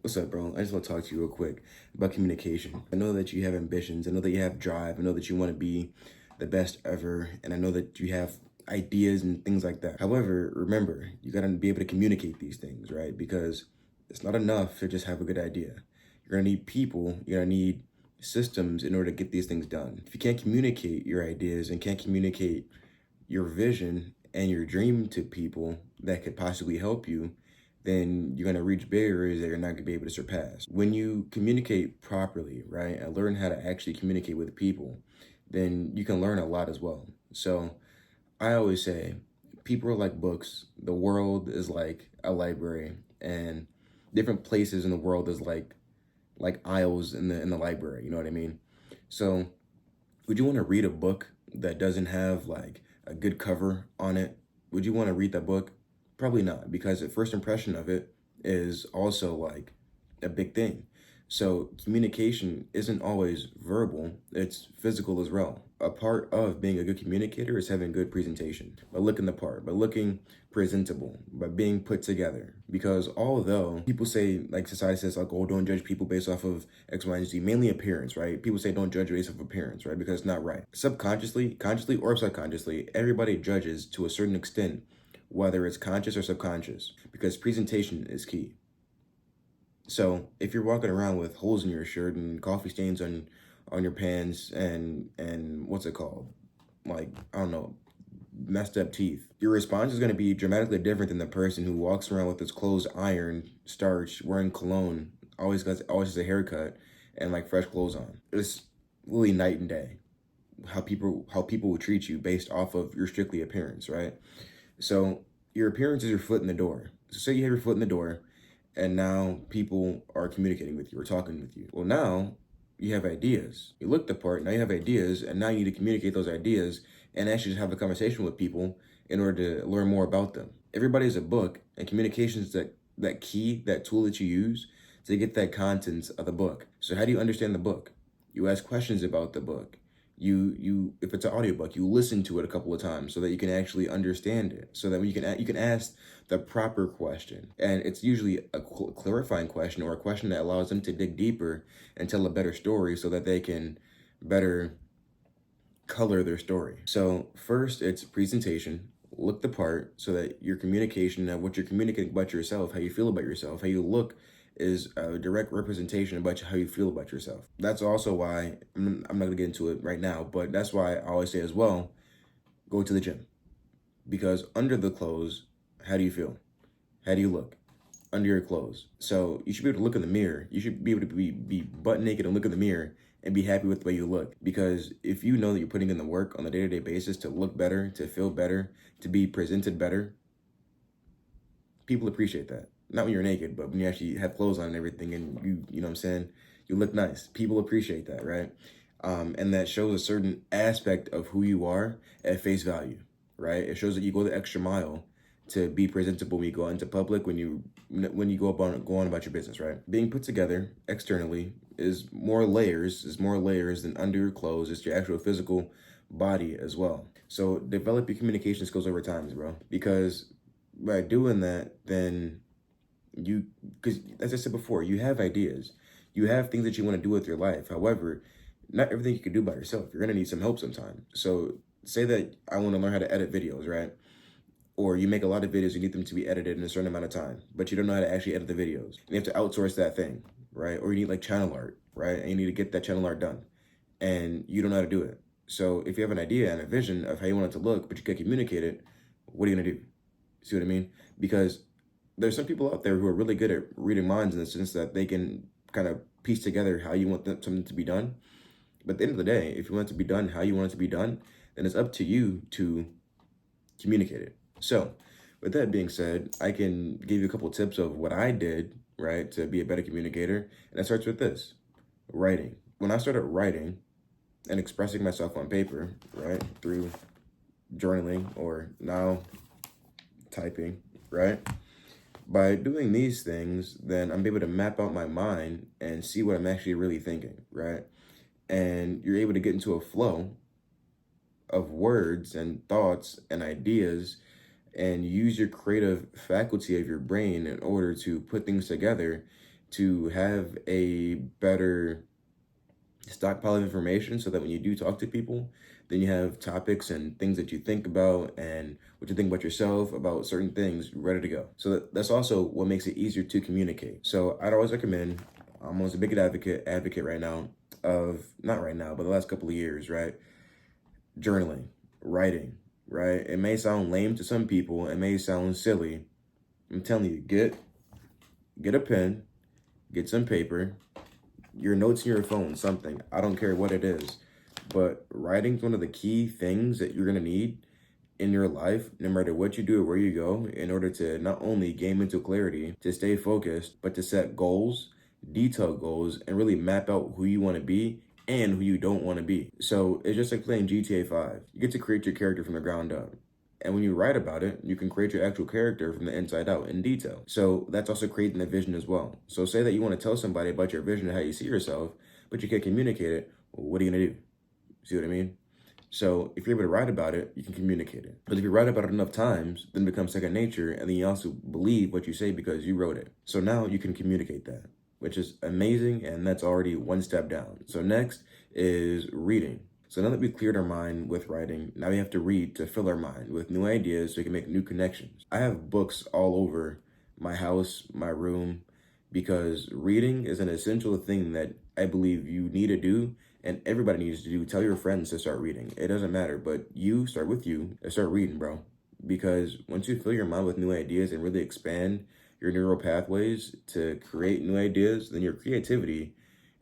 What's up, bro? I just want to talk to you real quick about communication. I know that you have ambitions. I know that you have drive. I know that you want to be the best ever. And I know that you have ideas and things like that. However, remember, you got to be able to communicate these things, right? Because it's not enough to just have a good idea. You're going to need people. You're going to need systems in order to get these things done. If you can't communicate your ideas and can't communicate your vision and your dream to people that could possibly help you, then you're going to reach barriers that you're not going to be able to surpass. When you communicate properly, right, and learn how to actually communicate with people, then you can learn a lot as well. So I always say people are like books. The world is like a library, and different places in the world is like aisles in the library. You know what I mean? So would you want to read a book that doesn't have like a good cover on it? Would you want to read that book? Probably not, because the first impression of it is also like a big thing. So communication isn't always verbal, it's physical as well. A part of being a good communicator is having good presentation, by looking the part, by looking presentable, by being put together. Because although people say, like society says, like, oh, don't judge people based off of X, Y, and Z, mainly appearance, right? People say don't judge based off appearance, right? Because it's not right. Subconsciously, consciously, or subconsciously, everybody judges to a certain extent, whether it's conscious or subconscious, because presentation is key. So if you're walking around with holes in your shirt and coffee stains on your pants and what's it called? Like, I don't know, messed up teeth, your response is going to be dramatically different than the person who walks around with his clothes ironed, starched, wearing cologne, always has a haircut, and like fresh clothes on. It's really night and day how people will treat you based off of your strictly appearance, right? So your appearance is your foot in the door. So say you have your foot in the door and now people are communicating with you or talking with you. Well, now you have ideas. You look the part, now you have ideas, and now you need to communicate those ideas and actually just have a conversation with people in order to learn more about them. Everybody's a book, and communication is that key, that tool that you use to get that contents of the book. So how do you understand the book? You ask questions about the book. You if it's an audiobook, you listen to it a couple of times so that you can actually understand it, so that you can ask the proper question, and it's usually a clarifying question or a question that allows them to dig deeper and tell a better story so that they can better color their story. So first, it's presentation. Look the part so that your communication of what you're communicating about yourself, how you feel about yourself, how you look, is a direct representation about how you feel about yourself. That's also why I'm not gonna get into it right now, but that's why I always say as well, go to the gym, because under the clothes, how do you feel? How do you look under your clothes? So you should be able to look in the mirror. You should be able to be butt naked and look in the mirror and be happy with the way you look. Because if you know that you're putting in the work on a day-to-day basis to look better, to feel better, to be presented better, people appreciate that. Not when you're naked, but when you actually have clothes on and everything, and you know what I'm saying, you look nice. People appreciate that, right? And that shows a certain aspect of who you are at face value, right? It shows that you go the extra mile to be presentable when you go into public, when you go on about your business, right? Being put together externally is more layers than under your clothes. It's your actual physical body as well. So develop your communication skills over time, bro, because by doing that, then because as I said before, you have ideas, you have things that you want to do with your life. However, not everything you can do by yourself. You're gonna need some help sometime. So say that I want to learn how to edit videos, right? Or you make a lot of videos, you need them to be edited in a certain amount of time, but you don't know how to actually edit the videos. You have to outsource that thing, right? Or you need like channel art, right? And you need to get that channel art done, and you don't know how to do it. So if you have an idea and a vision of how you want it to look, but you can't communicate it, what are you gonna do? See what I mean? Because there's some people out there who are really good at reading minds in the sense that they can kind of piece together how you want something to be done. But at the end of the day, if you want it to be done how you want it to be done, then it's up to you to communicate it. So with that being said, I can give you a couple of tips of what I did, right, to be a better communicator. And it starts with this: writing. When I started writing and expressing myself on paper, right, through journaling or now typing, right? By doing these things, then I'm able to map out my mind and see what I'm actually really thinking, right? And you're able to get into a flow of words and thoughts and ideas and use your creative faculty of your brain in order to put things together to have a better stockpile of information so that when you do talk to people, then you have topics and things that you think about and what you think about yourself about certain things ready to go. So that's also what makes it easier to communicate. So I'd always recommend, I'm almost a big advocate right now of, not right now, but the last couple of years, right? Journaling, writing, right? It may sound lame to some people, it may sound silly. I'm telling you, get a pen, get some paper, your notes in your phone, something. I don't care what it is. But writing's one of the key things that you're gonna need in your life, no matter what you do or where you go, in order to not only gain mental clarity, to stay focused, but to set goals, detailed goals, and really map out who you want to be and who you don't want to be. So it's just like playing GTA 5. You get to create your character from the ground up. And when you write about it, you can create your actual character from the inside out in detail. So that's also creating a vision as well. So say that you want to tell somebody about your vision and how you see yourself, but you can't communicate it. Well, what are you going to do? See what I mean? So if you're able to write about it, you can communicate it. But if you write about it enough times, then it becomes second nature, and then you also believe what you say because you wrote it. So now you can communicate that, which is amazing, and that's already one step down. So next is reading. So now that we've cleared our mind with writing, now we have to read to fill our mind with new ideas so we can make new connections. I have books all over my house, my room, because reading is an essential thing that I believe you need to do and everybody needs to do. Tell your friends to start reading. It doesn't matter, but you start with you and start reading, bro. Because once you fill your mind with new ideas and really expand your neural pathways to create new ideas, then your creativity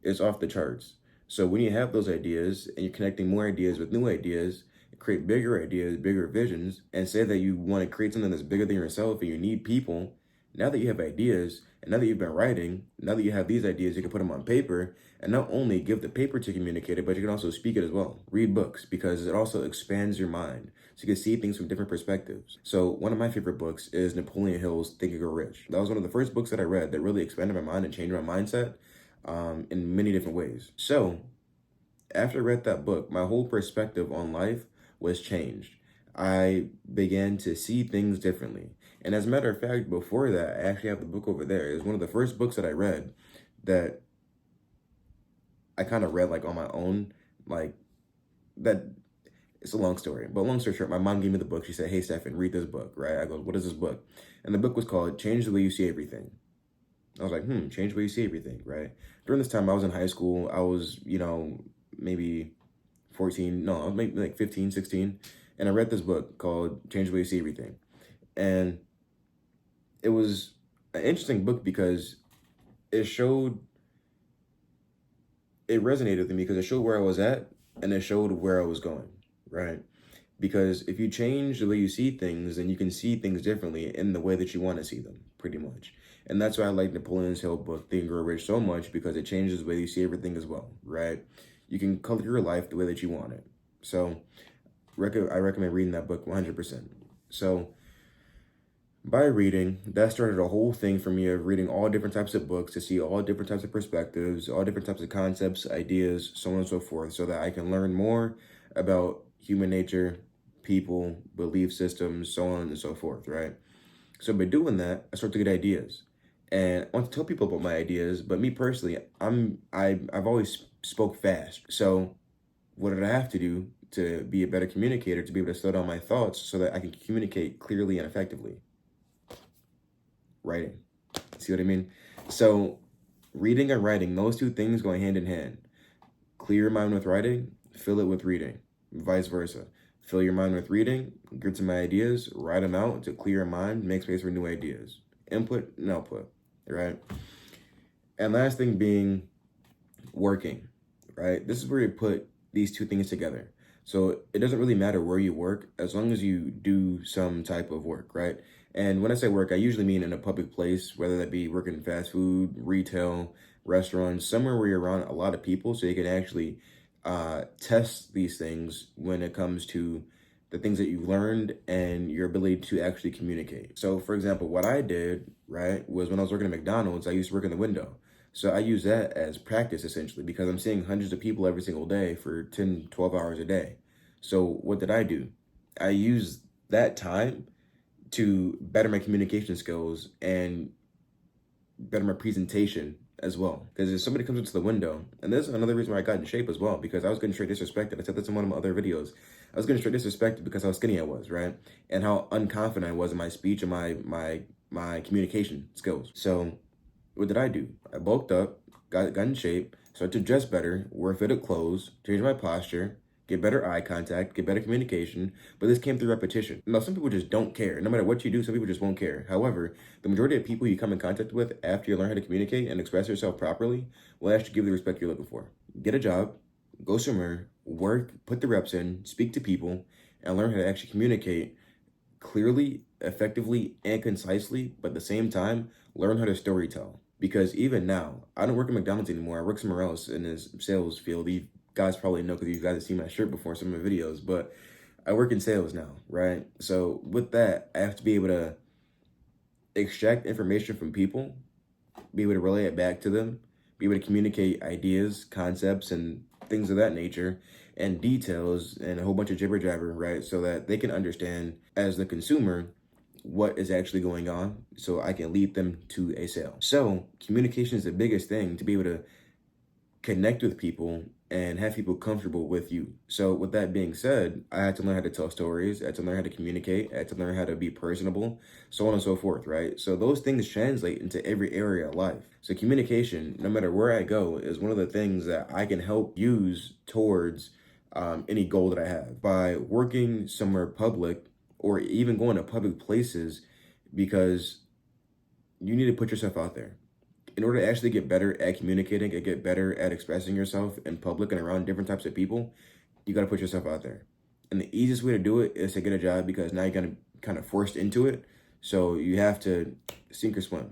is off the charts. So when you have those ideas and you're connecting more ideas with new ideas, create bigger ideas, bigger visions, and say that you want to create something that's bigger than yourself and you need people, now that you have ideas, and now that you've been writing, now that you have these ideas, you can put them on paper and not only give the paper to communicate it, but you can also speak it as well. Read books because it also expands your mind. So you can see things from different perspectives. So one of my favorite books is Napoleon Hill's Think and Grow Rich. That was one of the first books that I read that really expanded my mind and changed my mindset in many different ways. So after I read that book, my whole perspective on life was changed. I began to see things differently. And as a matter of fact, before that, I actually have the book over there. It's one of the first books that I read that I kind of read like on my own, like that. It's a long story, but long story short, my mom gave me the book. She said, "Hey, Stephen, read this book," right? I go, "What is this book?" And the book was called Change the Way You See Everything. I was like, change the way you see everything, right? During this time, I was in high school. I was, maybe 14, no, I was maybe like 15, 16. And I read this book called Change the Way You See Everything. And it was an interesting book because it resonated with me because it showed where I was at and it showed where I was going, right? Because if you change the way you see things, then you can see things differently in the way that you want to see them, pretty much. And that's why I like Napoleon Hill's book, Think and Grow Rich, so much because it changes the way you see everything as well, right? You can color your life the way that you want it. So I recommend reading that book 100%. So by reading, that started a whole thing for me of reading all different types of books to see all different types of perspectives, all different types of concepts, ideas, so on and so forth, so that I can learn more about human nature, people, belief systems, so on and so forth, right? So by doing that, I start to get ideas. And I want to tell people about my ideas, but me personally, I've always spoke fast. So what did I have to do to be a better communicator, to be able to slow down my thoughts so that I can communicate clearly and effectively? Writing. See what I mean? So reading and writing, those two things going hand in hand. Clear your mind with writing, fill it with reading, vice versa. Fill your mind with reading, get some ideas, write them out to clear your mind, make space for new ideas. Input and output, right? And last thing being working, right? This is where you put these two things together. So it doesn't really matter where you work as long as you do some type of work, right? And when I say work, I usually mean in a public place, whether that be working in fast food, retail, restaurants, somewhere where you're around a lot of people so you can actually test these things when it comes to the things that you've learned and your ability to actually communicate. So for example, what I did, right, was when I was working at McDonald's, I used to work in the window. So I use that as practice essentially because I'm seeing hundreds of people every single day for 10, 12 hours a day. So what did I do? I used that time to better my communication skills and better my presentation as well. Because if somebody comes into the window, and this is another reason why I got in shape as well, because I was getting straight disrespected. I said this in one of my other videos. I was getting straight disrespected because how skinny I was, right? And how unconfident I was in my speech and my communication skills. So what did I do? I bulked up, got in shape, started to dress better, wear fitted clothes, change my posture, get better eye contact, get better communication, but this came through repetition. Now, some people just don't care. No matter what you do, some people just won't care. However, the majority of people you come in contact with after you learn how to communicate and express yourself properly will actually give you the respect you're looking for. Get a job, go somewhere, work, put the reps in, speak to people, and learn how to actually communicate clearly, effectively, and concisely, but at the same time, learn how to storytell. Because even now, I don't work at McDonald's anymore. I work somewhere else in this sales field. You guys probably know because you guys have seen my shirt before in some of my videos, but I work in sales now, right? So with that, I have to be able to extract information from people, be able to relay it back to them, be able to communicate ideas, concepts, and things of that nature, and details, and a whole bunch of jibber jabber, right? So that they can understand as the consumer what is actually going on, so I can lead them to a sale. So communication is the biggest thing to be able to connect with people and have people comfortable with you. So with that being said, I had to learn how to tell stories, I had to learn how to communicate, I had to learn how to be personable, so on and so forth, right? So those things translate into every area of life. So communication, no matter where I go, is one of the things that I can help use towards any goal that I have by working somewhere public or even going to public places, because you need to put yourself out there. In order to actually get better at communicating and get better at expressing yourself in public and around different types of people, you got to put yourself out there. And the easiest way to do it is to get a job, because now you're going to kind of forced into it. So you have to sink or swim.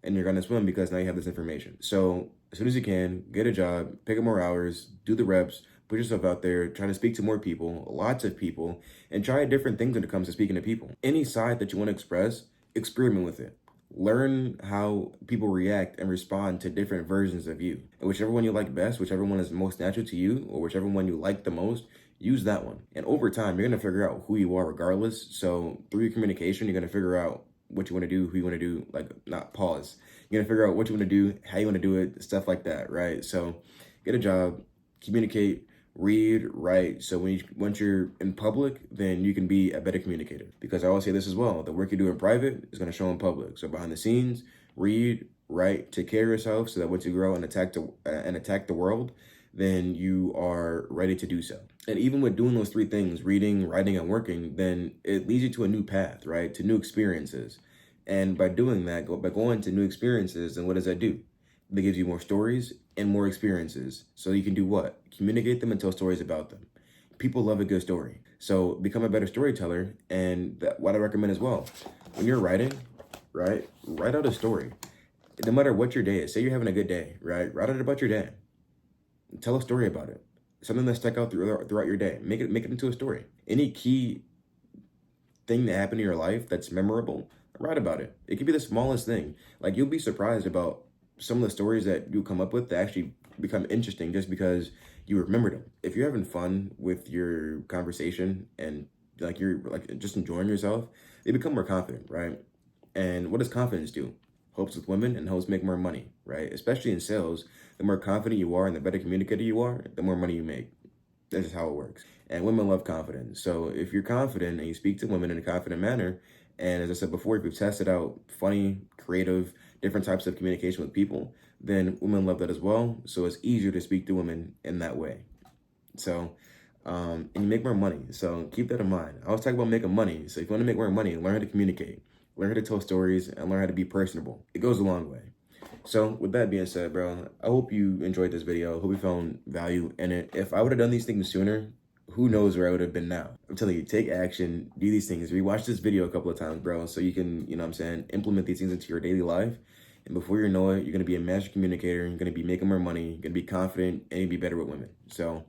And you're going to swim because now you have this information. So as soon as you can, get a job, pick up more hours, do the reps, put yourself out there, try to speak to more people, lots of people, and try different things when it comes to speaking to people. Any side that you want to express, experiment with it. Learn how people react and respond to different versions of you. And whichever one you like best, whichever one is most natural to you, or whichever one you like the most, use that one. And over time, you're going to figure out who you are regardless. So through your communication, you're going to figure out what you want to do, who you want to do, like not pause. You're going to figure out what you want to do, how you want to do it, stuff like that, right? So get a job, communicate, read, write. So once you're in public, then you can be a better communicator. Because I always say this as well, the work you do in private is going to show in public. So behind the scenes, read, write, take care of yourself, so that once you grow and attack the world, then you are ready to do so. And even with doing those three things, reading, writing, and working, then it leads you to a new path, right? To new experiences. And by doing that, by going to new experiences, then what does that do? That gives you more stories and more experiences. So you can do what? Communicate them and tell stories about them. People love a good story. So become a better storyteller. And what I recommend as well, when you're writing, right? Write out a story. No matter what your day is. Say you're having a good day, right? Write out about your day. Tell a story about it. Something that stuck out throughout your day. Make it into a story. Any key thing that happened in your life that's memorable, write about it. It could be the smallest thing. Like, you'll be surprised about some of the stories that you come up with that actually become interesting just because you remembered them. If you're having fun with your conversation and like you're like just enjoying yourself, they become more confident, right? And what does confidence do? Helps with women and helps make more money, right? Especially in sales, the more confident you are and the better communicator you are, the more money you make. That's just how it works. And women love confidence. So if you're confident and you speak to women in a confident manner, and as I said before, if you've tested out funny, creative, different types of communication with people, then women love that as well. So it's easier to speak to women in that way. So, and you make more money. So keep that in mind. I was talking about making money. So if you want to make more money, learn how to communicate, learn how to tell stories, and learn how to be personable. It goes a long way. So with that being said, bro, I hope you enjoyed this video. I hope you found value in it. If I would have done these things sooner, who knows where I would have been now. I'm telling you, take action, do these things. Rewatch this video a couple of times, bro, so you can, you know what I'm saying, implement these things into your daily life. And before you know it, you're going to be a master communicator. You're going to be making more money. You're going to be confident, and you'll be better with women. So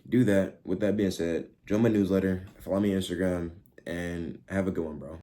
do that. With that being said, join my newsletter, follow me on Instagram, and have a good one, bro.